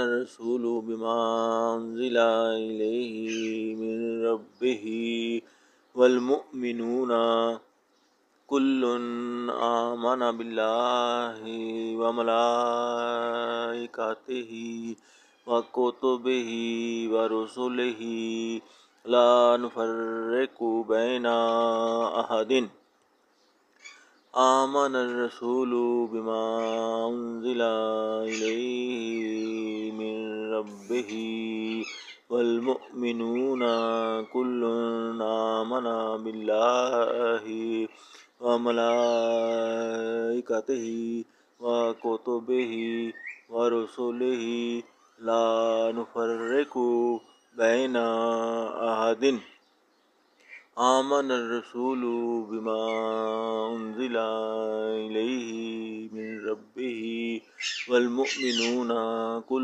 الرسول بما أنزل إليه من ربه والمؤمنون كل آمن بالله وملائكته وكتبه ورسله لا نفرق بين أحد آمن الرسول بما أنزل إليه من ربه والمؤمنون كل آمن بالله وملائكته وكتبه ورسله لا نفرق بين أحد آمن الرسول بما أنزل إليه من ربه والمؤمنون كل